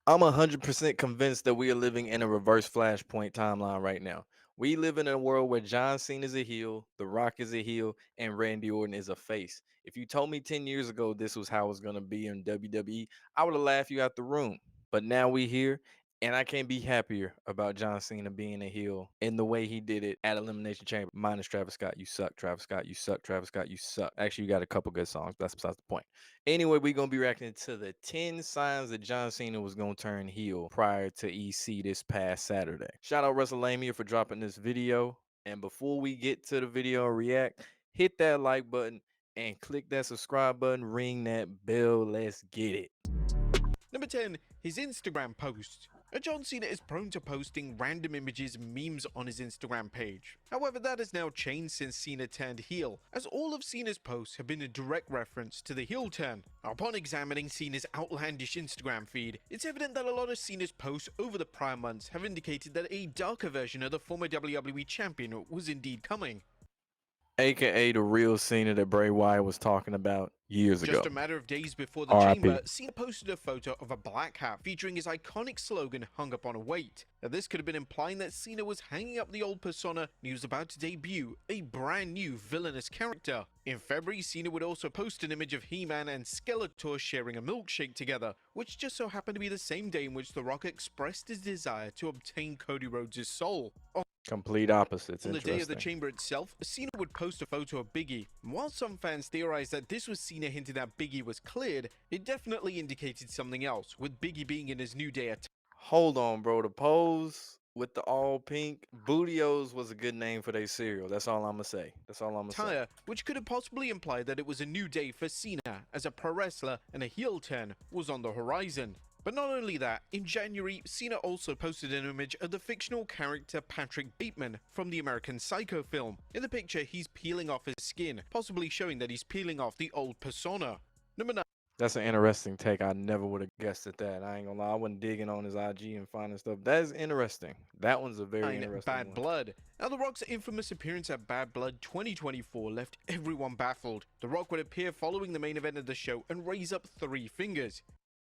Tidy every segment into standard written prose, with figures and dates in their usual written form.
I'm 100% convinced that we are living in a reverse flashpoint timeline right now. We live in a world where John Cena is a heel, The Rock is a heel, and Randy Orton is a face. If you told me 10 years ago this was how it was going to be in WWE, I would have laughed you out the room. But now we here, and I can't be happier about John Cena being a heel in the way he did it at Elimination Chamber. Minus Travis Scott, you suck. Travis Scott, you suck. Travis Scott, you suck. Actually, you got a couple good songs, but that's besides the point. Anyway, we're gonna be reacting to the 10 signs that John Cena was gonna turn heel prior to EC this past Saturday. Shout out WrestleMania for dropping this video. And before we get to the video and react, hit that like button and click that subscribe button, ring that bell. Let's get it. Number 10, his Instagram posts. John Cena is prone to posting random images and memes on his Instagram page. However, that has now changed since Cena turned heel, as all of Cena's posts have been a direct reference to the heel turn. Upon examining Cena's outlandish Instagram feed, it's evident that a lot of Cena's posts over the prior months have indicated that a darker version of the former WWE champion was indeed coming. AKA the real Cena that Bray Wyatt was talking about years ago. Just a matter of days before the RIP. chamber, Cena posted a photo of a black hat featuring his iconic slogan hung up on a weight. Now, this could have been implying that Cena was hanging up the old persona and he was about to debut a brand new villainous character. In February, Cena would also post an image of He-Man and Skeletor sharing a milkshake together, which just so happened to be the same day in which The Rock expressed his desire to obtain Cody Rhodes' soul. Complete opposites. On the day of the Interesting. chamber itself, Cena would post a photo of Biggie. While some fans theorized that this was Cena hinting that Biggie was cleared, it definitely indicated something else, with Biggie being in his New Day attire, Hold on, bro. The pose with the all pink Bootios was a good name for their cereal. That's all I'm gonna say. That's all I'm gonna say. which could have possibly implied that it was a new day for Cena, as a pro wrestler and a heel turn was on the horizon. But not only that, in January, Cena also posted an image of the fictional character Patrick Bateman from the American Psycho film. In the picture, he's peeling off his skin, possibly showing that he's peeling off the old persona. Number 9. That's an interesting take. I never would have guessed at that. I ain't gonna lie. I wasn't digging on his IG and finding stuff. That is interesting. That one's a very interesting Bad one. Blood. Now, The Rock's infamous appearance at Bad Blood 2024 left everyone baffled. The Rock would appear following the main event of the show and raise up 3 fingers.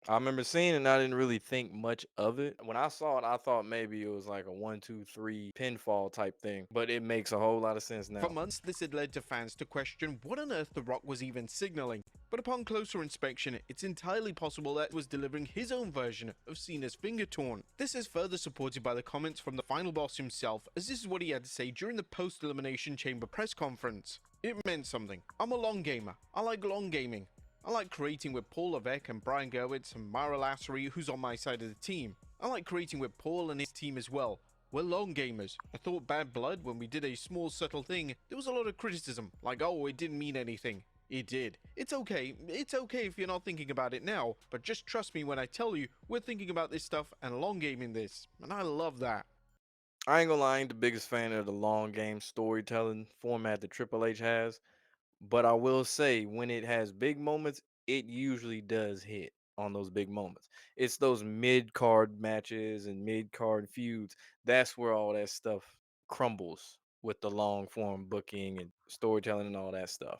I remember seeing it and I didn't really think much of it. When I saw it, I thought maybe it was like a 1, 2, 3 pinfall type thing, but it makes a whole lot of sense For now. months, this had led to fans to question what on earth The Rock was even signaling. But upon closer inspection, it's entirely possible that he was delivering his own version of Cena's finger torn. This is further supported by the comments from the final boss himself, as this is what he had to say during the post-Elimination Chamber press conference. It meant something. I'm a long gamer. I like long gaming. I like creating with Paul Levesque and Brian Gerwitz and Myra Lassery, who's on my side of the team. I like creating with Paul and his team as well. We're long gamers. I thought Bad Blood, when we did a small subtle thing, there was a lot of criticism, like, oh, it didn't mean anything. It did. It's okay if you're not thinking about it now, but just trust me when I tell you, we're thinking about this stuff and long gaming this, and I love that. I ain't gonna lie, I ain't the biggest fan of the long game storytelling format that Triple H has. But I will say, when it has big moments, it usually does hit on those big moments. It's those mid card matches and mid card feuds. That's where all that stuff crumbles with the long form booking and storytelling and all that stuff.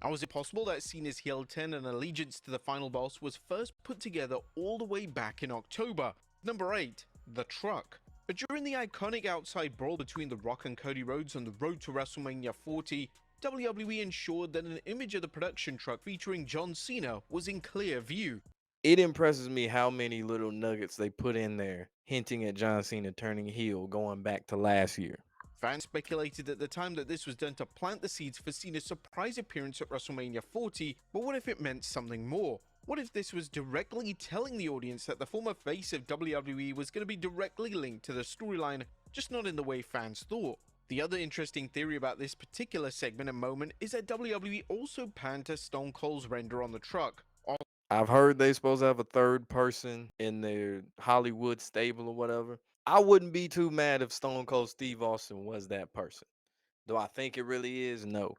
How is it possible that Cena's heel turn and allegiance to the final boss was first put together all the way back in October? Number 8. The Truck. But during the iconic outside brawl between The Rock and Cody Rhodes on the road to WrestleMania 40, WWE ensured that an image of the production truck featuring John Cena was in clear view. It impresses me how many little nuggets they put in there, hinting at John Cena turning heel going back to last year. Fans speculated at the time that this was done to plant the seeds for Cena's surprise appearance at WrestleMania 40, but what if it meant something more? What if this was directly telling the audience that the former face of WWE was going to be directly linked to the storyline, just not in the way fans thought? The other interesting theory about this particular segment and moment is that WWE also panned to Stone Cold's render on the truck. I've heard they supposed to have a third person in their Hollywood stable or whatever. I wouldn't be too mad if Stone Cold Steve Austin was that person. Do I think it really is? No.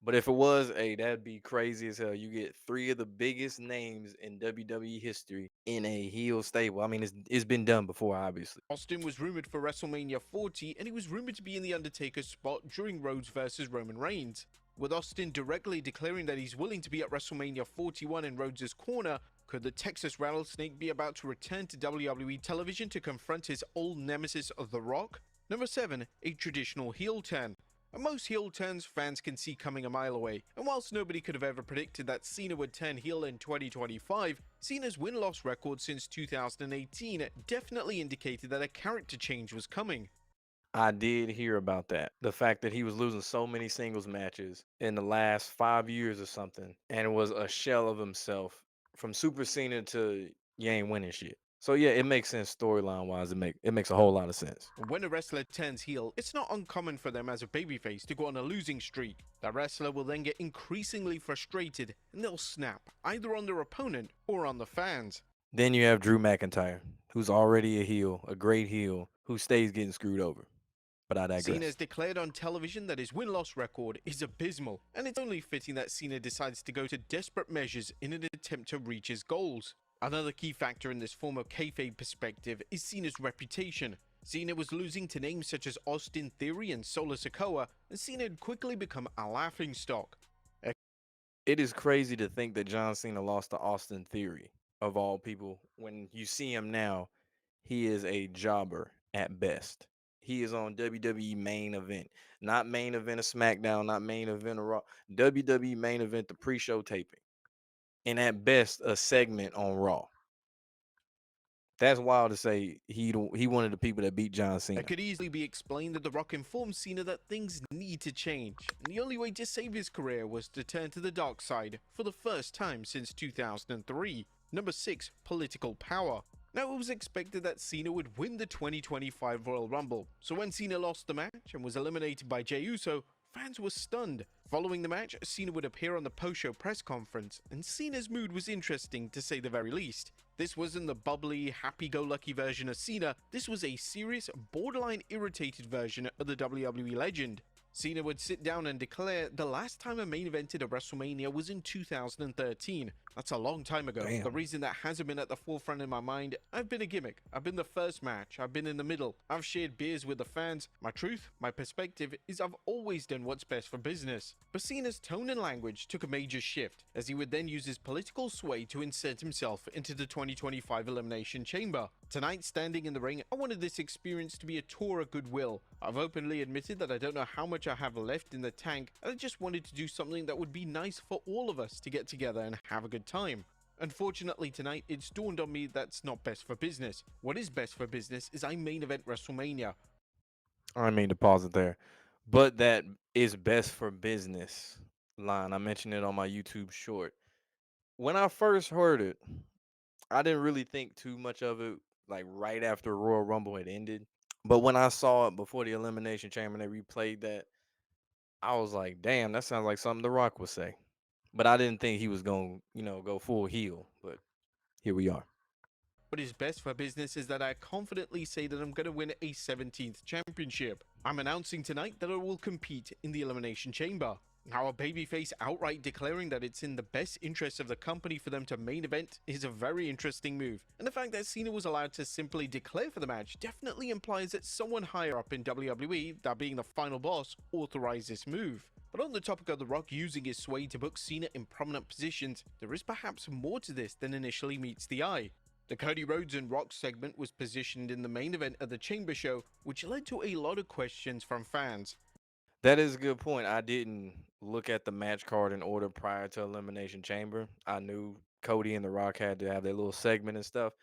But if it was, hey, that'd be crazy as hell. You get 3 of the biggest names in WWE history in a heel stable. I mean, it's been done before, obviously. Austin was rumored for WrestleMania 40, and he was rumored to be in The Undertaker's spot during Rhodes vs. Roman Reigns. With Austin directly declaring that he's willing to be at WrestleMania 41 in Rhodes' corner, Could the Texas Rattlesnake be about to return to WWE television to confront his old nemesis, The Rock? Number 7. A traditional heel turn. Most heel turns fans can see coming a mile away, and whilst nobody could have ever predicted that Cena would turn heel in 2025, Cena's win-loss record since 2018 definitely indicated that a character change was coming. I did hear about that. The fact that he was losing so many singles matches in the last 5 years or something, and it was a shell of himself from Super Cena to you ain't winning shit. So yeah, it makes sense storyline wise. It makes a whole lot of sense. When a wrestler turns heel, it's not uncommon for them as a babyface to go on a losing streak. That wrestler will then get increasingly frustrated and they'll snap, either on their opponent or on the fans. Then you have Drew McIntyre, who's already a heel, a great heel, who stays getting screwed over. But I Cena digress. has declared on television that his win-loss record is abysmal, and it's only fitting that Cena decides to go to desperate measures in an attempt to reach his goals. Another key factor in this former kayfabe perspective is Cena's reputation. Cena was losing to names such as Austin Theory and Solo Sikoa, and Cena had quickly become a laughingstock. It is crazy to think that John Cena lost to Austin Theory, of all people. When you see him now, he is a jobber at best. He is on WWE main event, not main event of SmackDown, not main event of Raw. WWE main event, the pre-show taping, and at best a segment on Raw. That's wild to say he one of the people that beat John It Cena. could easily be explained that The Rock informed Cena that things need to change, and the only way to save his career was to turn to the dark side for the first time since 2003. Number 6. Political power. Now, it was expected that Cena would win the 2025 Royal Rumble, so when Cena lost the match and was eliminated by Jey Uso, fans were stunned. Following the match, Cena would appear on the post-show press conference, and Cena's mood was interesting to say the very least. This wasn't the bubbly, happy-go-lucky version of Cena, this was a serious, borderline irritated version of the WWE legend. Cena would sit down and declare the last time a main evented a WrestleMania was in 2013. That's a long time ago. Damn. The reason that hasn't been at the forefront in my mind, I've been a gimmick. I've been the first match. I've been in the middle. I've shared beers with the fans. My truth, my perspective, is I've always done what's best for business. But Cena's tone and language took a major shift, as he would then use his political sway to insert himself into the 2025 Elimination Chamber. Tonight, standing in the ring, I wanted this experience to be a tour of goodwill. I've openly admitted that I don't know how much I have left in the tank, and I just wanted to do something that would be nice for all of us to get together and have a good time. Unfortunately tonight, it's dawned on me that's not best for business. What is best for business is I main event WrestleMania. I mean to pause it there. But that is best for business line. I mentioned it on my YouTube short. When I first heard it, I didn't really think too much of it like right after Royal Rumble had ended. But when I saw it before the Elimination Chamber and they replayed that, I was like, damn, that sounds like something The Rock would say. But I didn't think he was going, go full heel. But here we are. What is best for business is that I confidently say that I'm going to win a 17th championship. I'm announcing tonight that I will compete in the Elimination Chamber. Now, a babyface outright declaring that it's in the best interest of the company for them to main event is a very interesting move, and the fact that Cena was allowed to simply declare for the match definitely implies that someone higher up in WWE, that being the final boss, authorized this move. But on the topic of The Rock using his sway to book Cena in prominent positions, there is perhaps more to this than initially meets the eye. The Cody Rhodes and Rock segment was positioned in the main event of the Chamber show, which led to a lot of questions from fans. That is a good point. I didn't look at the match card in order prior to Elimination Chamber. I knew Cody and The Rock had to have their little segment and stuff.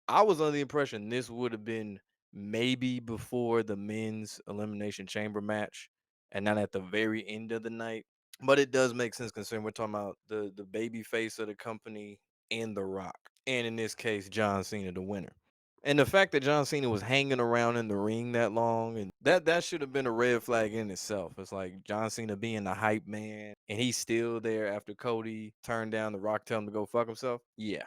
I was under the impression this would have been maybe before the men's Elimination Chamber match and not at the very end of the night. But it does make sense considering we're talking about the baby face of the company and The Rock. And in this case, John Cena, the winner. And the fact that John Cena was hanging around in the ring that long, and that should have been a red flag in itself. It's like John Cena being the hype man, and he's still there after Cody turned down The Rock, tell him to go fuck himself. Yeah,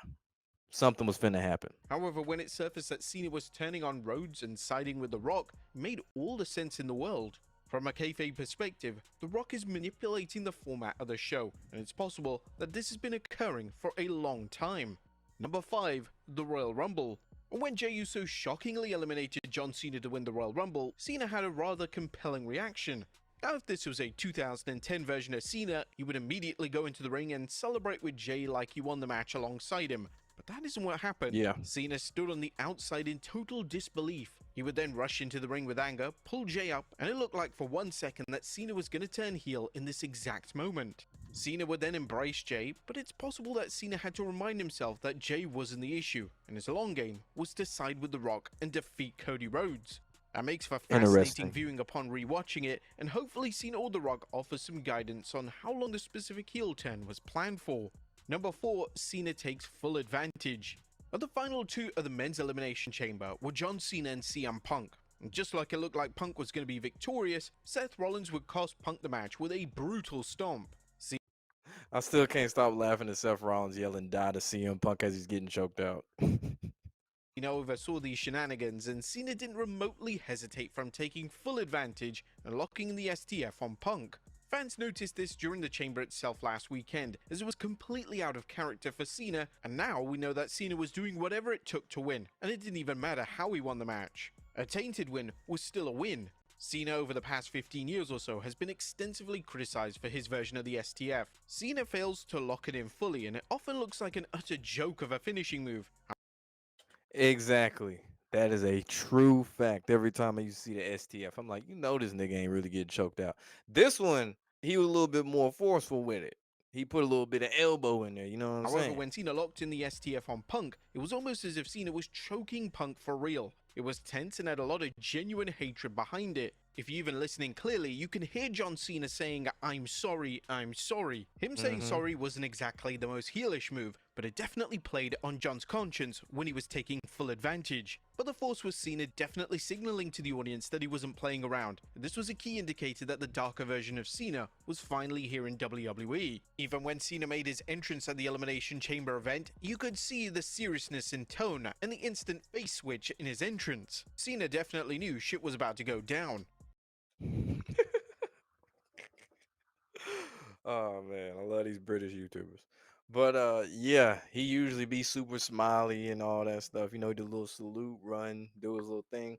something was finna happen. However, when it surfaced that Cena was turning on Rhodes and siding with The Rock, it made all the sense in the world. From a kayfabe perspective, The Rock is manipulating the format of the show, and it's possible that this has been occurring for a long time. Number 5. The Royal Rumble. When Jey Uso shockingly eliminated John Cena to win the Royal Rumble, Cena had a rather compelling reaction. Now, if this was a 2010 version of Cena, he would immediately go into the ring and celebrate with Jey like he won the match alongside him. But that isn't what happened. Yeah. Cena stood on the outside in total disbelief. He would then rush into the ring with anger, pull Jay up, and it looked like for 1 second that Cena was going to turn heel in this exact moment. Cena would then embrace Jay, but it's possible that Cena had to remind himself that Jay wasn't the issue, and his long game was to side with The Rock and defeat Cody Rhodes. That makes for fascinating Interesting. viewing upon rewatching it, and hopefully Cena or The Rock offers some guidance on how long the specific heel turn was planned for. Number 4, Cena takes full advantage. Now, the final two of the men's Elimination Chamber were John Cena and CM Punk. And just like it looked like Punk was going to be victorious, Seth Rollins would cost Punk the match with a brutal stomp. I still can't stop laughing at Seth Rollins yelling "die" to CM Punk as he's getting choked out. Cena oversaw these shenanigans, and Cena didn't remotely hesitate from taking full advantage and locking in the STF on Punk. Fans noticed this during the chamber itself last weekend, as it was completely out of character for Cena, and now we know that Cena was doing whatever it took to win, and it didn't even matter how he won the match. A tainted win was still a win. Cena over the past 15 years or so has been extensively criticized for his version of the STF. Cena fails to lock it in fully, and it often looks like an utter joke of a finishing move. Exactly. That is a true fact. Every time I used to see the STF, I'm like, this nigga ain't really getting choked out. This one, he was a little bit more forceful with it. He put a little bit of elbow in there. You know what I'm However, saying? when Cena locked in the STF on Punk, it was almost as if Cena was choking Punk for real. It was tense and had a lot of genuine hatred behind it. If you're even listening clearly, you can hear John Cena saying, "I'm sorry, I'm sorry." Him saying Mm-hmm. sorry wasn't exactly the most heelish move, but it definitely played on John's conscience when he was taking full advantage. But the force was Cena definitely signaling to the audience that he wasn't playing around. This was a key indicator that the darker version of Cena was finally here in WWE. Even when Cena made his entrance at the Elimination Chamber event, you could see the seriousness in tone and the instant face switch in his entrance. Cena definitely knew shit was about to go down. Oh man, I love these British YouTubers. But yeah, he usually be super smiley and all that stuff. Do the little salute run, do his little thing.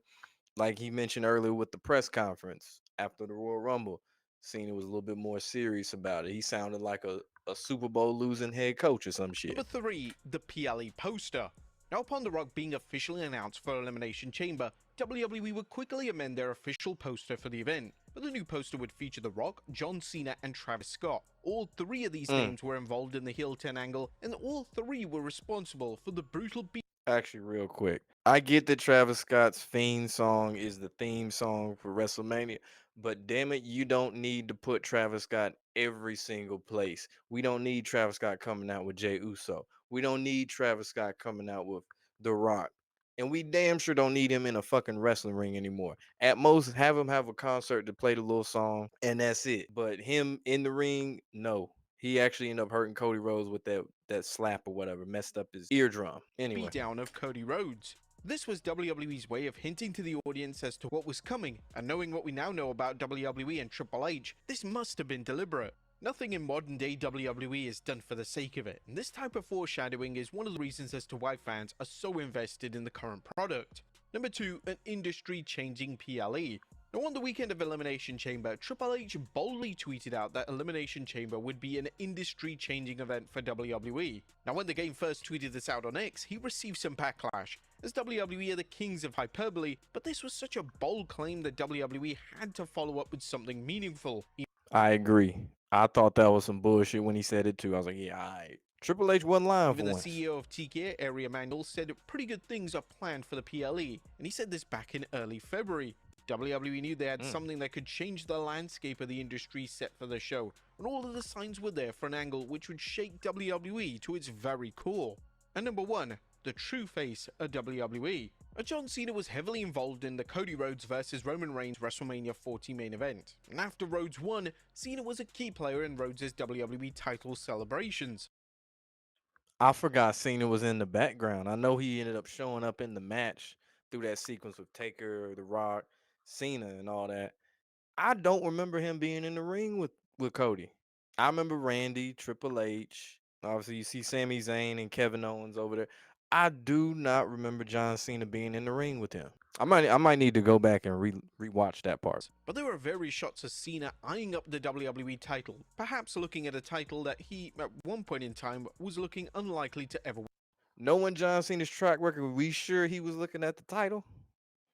Like he mentioned earlier with the press conference after the Royal Rumble. Cena was a little bit more serious about it. He sounded like a Super Bowl losing head coach or some Number shit. 3, the PLE poster. Now, upon The Rock being officially announced for Elimination Chamber, WWE would quickly amend their official poster for the event. But the new poster would feature The Rock, John Cena, and Travis Scott. All three of these Mm. names were involved in the heel turn angle, and all three were responsible for the brutal beat Actually, real quick, I get that Travis Scott's Fiend song is the theme song for WrestleMania, but damn it, you don't need to put Travis Scott every single place. We don't need Travis Scott coming out with Jey Uso. We don't need Travis Scott coming out with The Rock. And we damn sure don't need him in a fucking wrestling ring anymore. At most, have him have a concert to play the little song, and that's it. But him in the ring, no. He actually ended up hurting Cody Rhodes with that slap or whatever, messed up his eardrum. Anyway. beatdown of Cody Rhodes. This was WWE's way of hinting to the audience as to what was coming, and knowing what we now know about WWE and Triple H, this must have been deliberate. Nothing in modern day WWE is done for the sake of it, and this type of foreshadowing is one of the reasons as to why fans are so invested in the current product. Number 2, an industry changing PLE. Now, on the weekend of Elimination Chamber, Triple H boldly tweeted out that Elimination Chamber would be an industry-changing event for WWE. Now, when the game first tweeted this out on X, he received some backlash, as WWE are the kings of hyperbole, but this was such a bold claim that WWE had to follow up with something meaningful. I agree. I thought that was some bullshit when he said it too. I was like, yeah, all right. Triple H wasn't lying Even for the once. CEO of TK, Area Manuel, said pretty good things are planned for the PLE, and he said this back in early February. WWE knew they had Mm. something that could change the landscape of the industry set for the show, and all of the signs were there for an angle which would shake WWE to its very core. And number 1, the true face of WWE. John Cena was heavily involved in the Cody Rhodes vs Roman Reigns WrestleMania 40 main event, and after Rhodes won, Cena was a key player in Rhodes' WWE title celebrations. I forgot Cena was in the background. I know he ended up showing up in the match through that sequence with Taker, The Rock, Cena, and all that. I don't remember him being in the ring with Cody. I remember Randy, Triple H. Obviously, you see Sami Zayn and Kevin Owens over there. I do not remember John Cena being in the ring with him. I might need to go back and rewatch that part. But there were various shots of Cena eyeing up the WWE title, perhaps looking at a title that he, at one point in time, was looking unlikely to ever win. Knowing John Cena's track record, we sure he was looking at the title?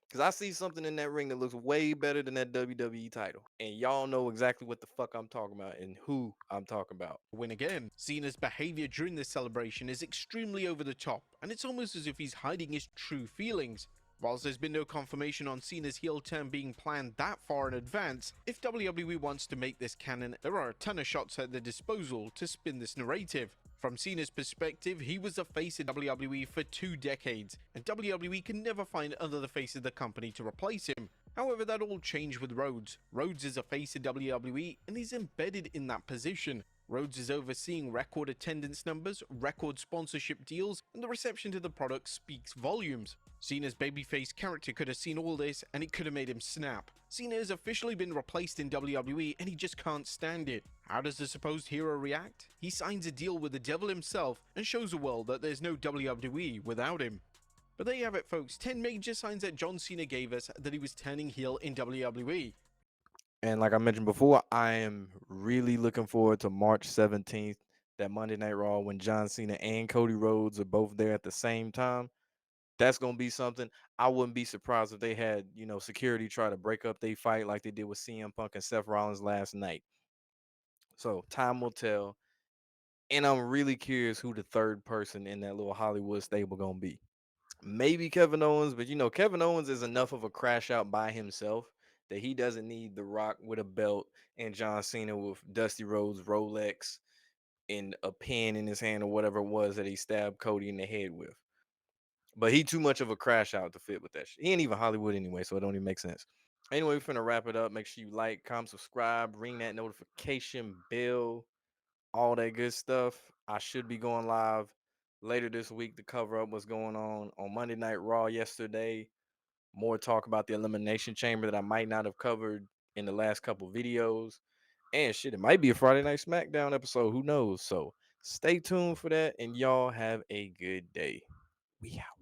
Because I see something in that ring that looks way better than that WWE title. And y'all know exactly what the fuck I'm talking about and who I'm talking about. Win again. Cena's behavior during this celebration is extremely over the top, and it's almost as if he's hiding his true feelings. Whilst there's been no confirmation on Cena's heel turn being planned that far in advance, if WWE wants to make this canon, there are a ton of shots at their disposal to spin this narrative. From Cena's perspective, he was the face of WWE for 2 decades, and WWE can never find another face of the company to replace him. However, that all changed with Rhodes. Rhodes is a face of WWE, and he's embedded in that position. Rhodes is overseeing record attendance numbers, record sponsorship deals, and the reception to the product speaks volumes. Cena's babyface character could have seen all this, and it could have made him snap. Cena has officially been replaced in WWE, and he just can't stand it. How does the supposed hero react? He signs a deal with the devil himself, and shows the world that there's no WWE without him. But there you have it, folks. 10 major signs that John Cena gave us that he was turning heel in WWE. And like I mentioned before, I am really looking forward to March 17th, that Monday Night Raw, when John Cena and Cody Rhodes are both there at the same time. That's gonna be something. I wouldn't be surprised if they had, security try to break up their fight like they did with CM Punk and Seth Rollins last night. So time will tell. And I'm really curious who the third person in that little Hollywood stable gonna be. Maybe Kevin Owens, but Kevin Owens is enough of a crash out by himself that he doesn't need The Rock with a belt and John Cena with Dusty Rhodes Rolex and a pen in his hand or whatever it was that he stabbed Cody in the head with. But he too much of a crash out to fit with that shit. He ain't even Hollywood anyway, so it don't even make sense. Anyway, we're finna wrap it up. Make sure you like, comment, subscribe, ring that notification bell, all that good stuff. I should be going live later this week to cover up what's going on Monday Night Raw yesterday. More talk about the Elimination Chamber that I might not have covered in the last couple videos. And shit, it might be a Friday Night SmackDown episode. Who knows? So stay tuned for that, and y'all have a good day. We out.